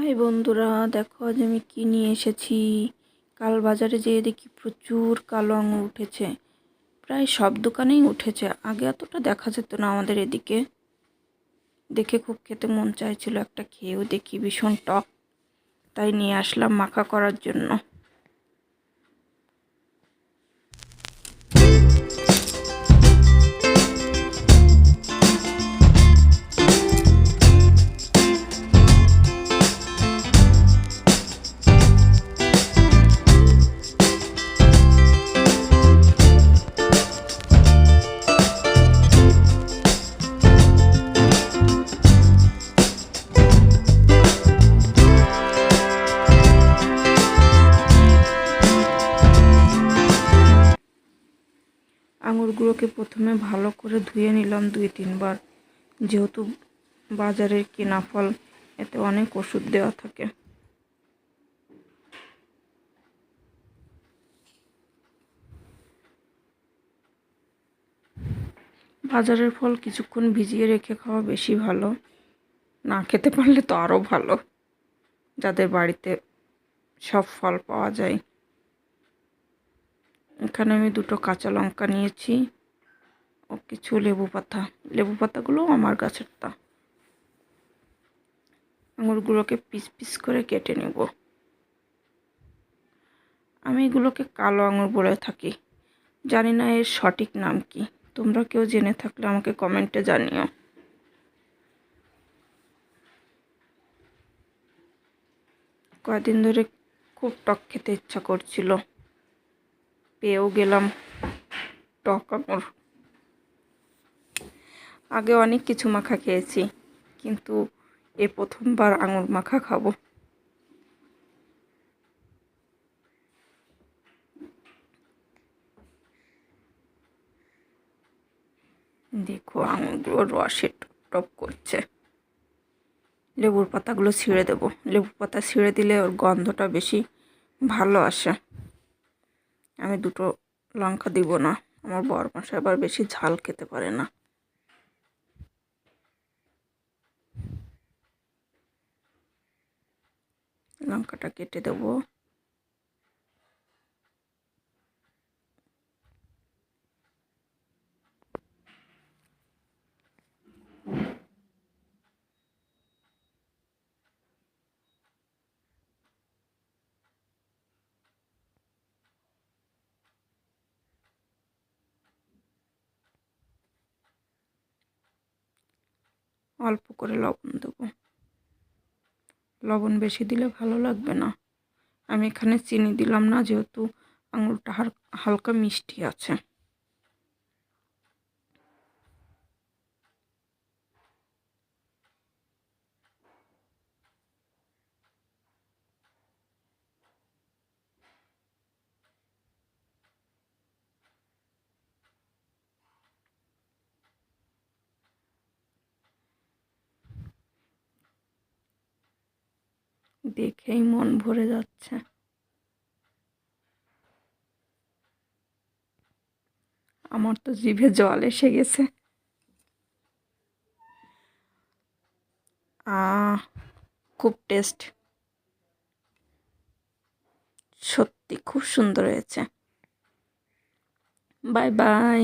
High বন্ধুরা, দেখো আজ আমি কি নিয়ে এসেছি। কাল বাজারে যেয়ে দেখি প্রচুর কালো আঙুর উঠেছে। প্রায় সব দোকানেই উঠেছে। আগে এতটা দেখা যেত না আমাদের এদিকে। দেখে খুব খেতে মন চাইছিল, একটা খেয়েও দেখি, ভীষণ টক। তাই নিয়ে আসলাম মাখা করার জন্য। আঙুরগুলোকে প্রথমে ভালো করে ধুয়ে নিলাম 2-3 বার, যেহেতু বাজারের কেনা ফল, এতে অনেক ওষুধ দেওয়া থাকে। বাজারের ফল কিছুক্ষণ ভিজিয়ে রেখে খাওয়া বেশি ভালো, না খেতে পারলে তো আরও ভালো, যাদের বাড়িতে সব ফল পাওয়া যায়। এখানে আমি 2টো কাঁচা লঙ্কা নিয়েছি ও কিছু লেবু পাতাগুলো আমার গাছেরটা। আঙুরগুলোকে পিস পিস করে কেটে নেব। আমি এগুলোকে কালো আঙুর বলে থাকি, জানি না এর সঠিক নাম কি। তোমরা কেউ জেনে থাকলে আমাকে কমেন্টে জানিও। কয়েকদিন ধরে খুব টক খেতে ইচ্ছা করছিল, পেয়েও গেলাম টক আঙুর। আগে অনেক কিছু মাখা খেয়েছি, কিন্তু এ প্রথমবার আঙুর মাখা খাবো। দেখো আঙুরগুলো রসে টপ টপ করছে। লেবুর পাতাগুলো ছিঁড়ে দেবো। লেবু পাতা ছিঁড়ে দিলে ওর গন্ধটা বেশি ভালো আসে। আমি 2টো লঙ্কা দিব না, আমার বরমশাই আবার বেশি ঝাল খেতে পারে না। লঙ্কাটা কেটে দেবো। অল্প করে লবণ দেবো, লবণ বেশি দিলে ভালো লাগবে না। আমি এখানে চিনি দিলাম না, যেহেতু আঙুরটা হালকা মিষ্টি আছে। দেখেই মন ভরে যাচ্ছে। আমার তো জিভে জল এসে গেছে। খুব টেস্ট, সত্যি খুব সুন্দর হয়েছে। Bye bye.